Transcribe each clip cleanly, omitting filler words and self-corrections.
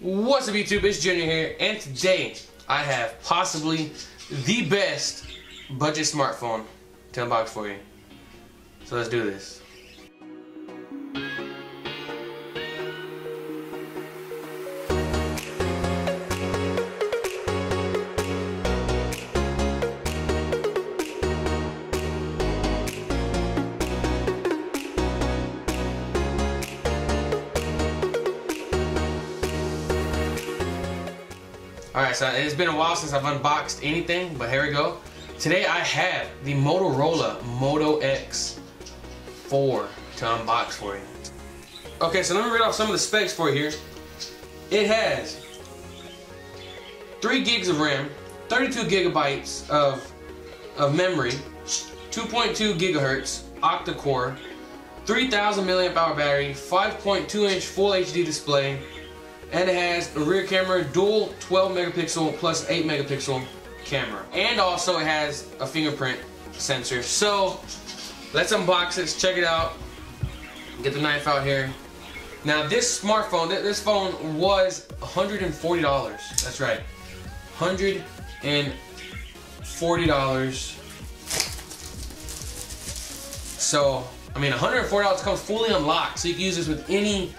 What's up YouTube, it's Junior here, and today I have possibly the best budget smartphone to unbox for you. So let's do this. Alright, so it's been a while since I've unboxed anything, but here we go. Today I have the Motorola Moto X4 to unbox for you. Okay, so let me read off some of the specs for you here. It has 3 gigs of RAM, 32 gigabytes of memory, 2.2 gigahertz octa-core, 3000 milliamp hour battery, 5.2 inch full HD display, and it has a rear camera, dual 12 megapixel plus 8 megapixel camera. And also it has a fingerprint sensor. So let's unbox it, check it out. Get the knife out here. Now this smartphone, this phone was $140. That's right, $140. So, I mean, $140 comes fully unlocked, so you can use this with any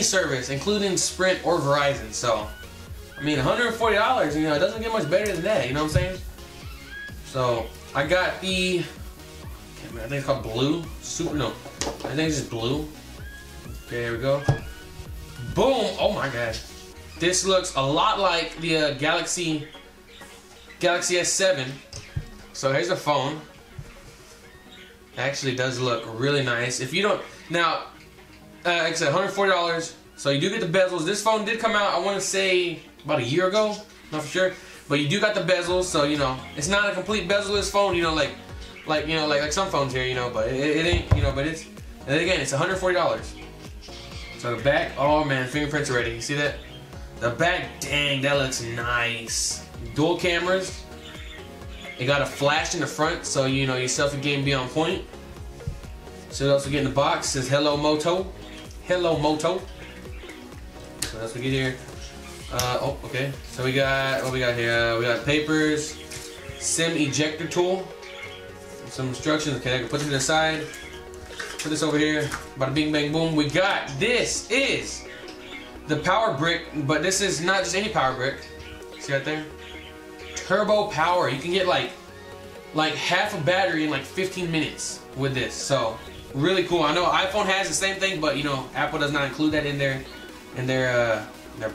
service, including Sprint or Verizon. So, I mean, $140, you know, it doesn't get much better than that, you know what I'm saying? So, I got the, I think it's called Blue, no, I think it's just Blue. Okay, here we go. Boom, oh my god. This looks a lot like the Galaxy S7. So here's the phone. It actually does look really nice. If you don't, now, like I said, $140. So you do get the bezels. This phone did come out, I want to say, about a year ago. Not for sure, but you do got the bezels. So you know, it's not a complete bezel-less phone. You know, like some phones here. You know, but it ain't. You know, but it's. And again, it's $140. So the back, oh man, fingerprints are ready. You see that? The back, dang, that looks nice. Dual cameras. It got a flash in the front, so you know your selfie game be on point. So what else we get in the box? It says Hello Moto. Hello Moto. So that's what we get here. Oh, okay. So we got, what we got here? We got papers, SIM ejector tool, some instructions. Okay, I can put it to the side. Put this over here. Bada bing bang boom. We got, this is the power brick, but this is not just any power brick. See right there? Turbo power. You can get like half a battery in like 15 minutes with this. So really cool. I know iPhone has the same thing, but you know Apple does not include that in their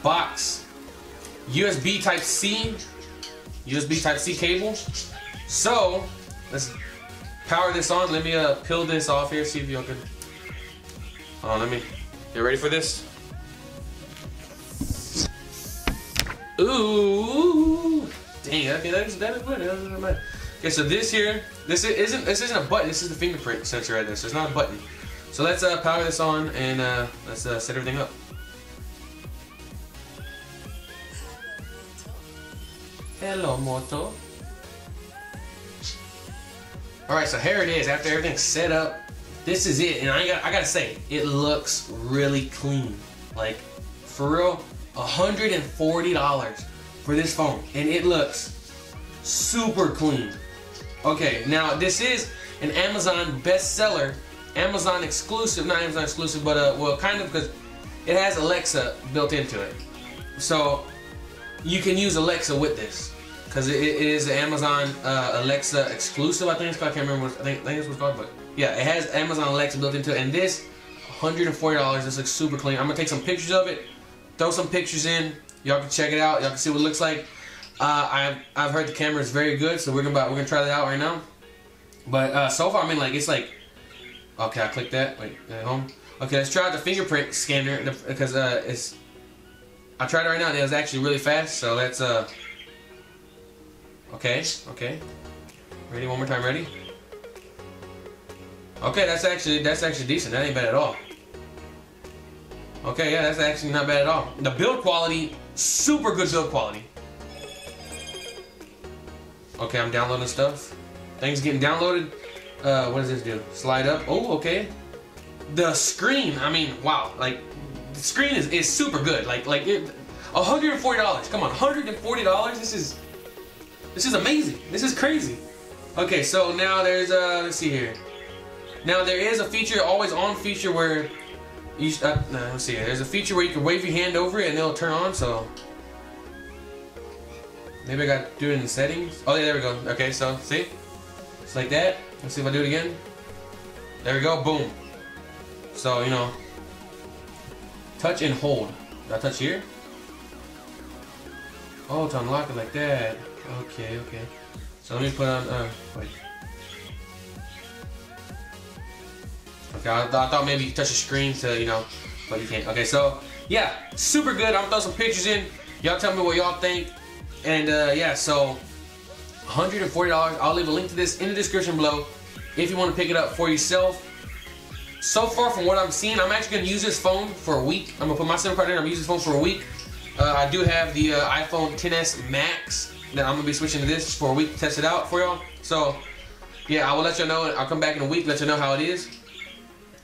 box. USB Type-C cable. So let's power this on. Let me peel this off here. See if y'all can. Let me. You ready for this? Ooh, dang. Okay, that is good. Okay, so this isn't a button. This is the fingerprint sensor right there. So it's not a button. So let's power this on and let's set everything up. Hello, Moto. All right, so here it is. After everything's set up, this is it. And I gotta say, it looks really clean. Like for real, $140 for this phone, and it looks super clean. Okay, now this is an Amazon bestseller, Amazon exclusive, not Amazon exclusive, but well, kind of, because it has Alexa built into it. So you can use Alexa with this, because it is an Amazon Alexa exclusive. I think it's called. I can't remember. I think it's what's called, but yeah, it has Amazon Alexa built into it. And this, $140. This looks super clean. I'm gonna take some pictures of it, throw some pictures in. Y'all can check it out. Y'all can see what it looks like. I've heard the camera is very good, so we're gonna try that out right now. But so far, I mean, like, it's like, okay, I clicked that. Wait, at home. Okay, let's try out the fingerprint scanner, because I tried it right now and it was actually really fast. So let's okay. Ready? One more time. Ready? Okay, that's actually decent. That ain't bad at all. Okay, yeah, that's actually not bad at all. The build quality, super good build quality. Okay, I'm downloading stuff. Things getting downloaded. What does this do? Slide up. Oh, okay. The screen, I mean, wow. Like, the screen is super good. Like it. $140. Come on, $140. This is amazing. This is crazy. Okay, so now there's let's see here. Now there is a feature, always on feature where you let's see here. There's a feature where you can wave your hand over it and it'll turn on. So maybe I got to do it in the settings. Oh yeah, there we go. Okay, so see, it's like that. Let's see if I do it again. There we go. Boom. So you know, touch and hold. Do I touch here? Oh, to unlock it like that. Okay, okay. So let me put on, wait. Okay, I thought maybe you could touch the screen to, you know, but you can't. Okay, so, yeah, super good. I'm gonna throw some pictures in. Y'all tell me what y'all think. And, yeah, so, $140. I'll leave a link to this in the description below if you want to pick it up for yourself. So far, from what I'm seeing, I'm actually gonna use this phone for a week. I'm gonna put my SIM card in. I'm gonna use this phone for a week. I do have the iPhone XS Max that I'm gonna be switching to this for a week to test it out for y'all. So yeah, I will let y'all know. I'll come back in a week, let y'all know how it is.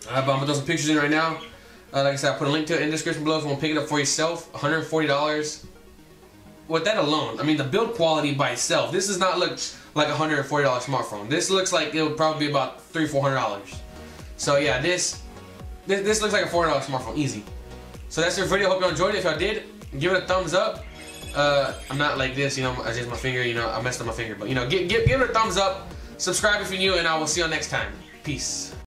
But I'm gonna throw some pictures in right now. Like I said, I'll put a link to it in the description below if you want to pick it up for yourself. $140. With that alone, I mean the build quality by itself, this does not look like a $140 smartphone. This looks like it would probably be about $300-400. So yeah, this looks like a $400 smartphone, easy. So that's your video. Hope y'all enjoyed it. If y'all did, give it a thumbs up. I'm not like this, you know, I just my finger, you know, I messed up my finger. But, you know, give it a thumbs up. Subscribe if you're new, and I will see you next time. Peace.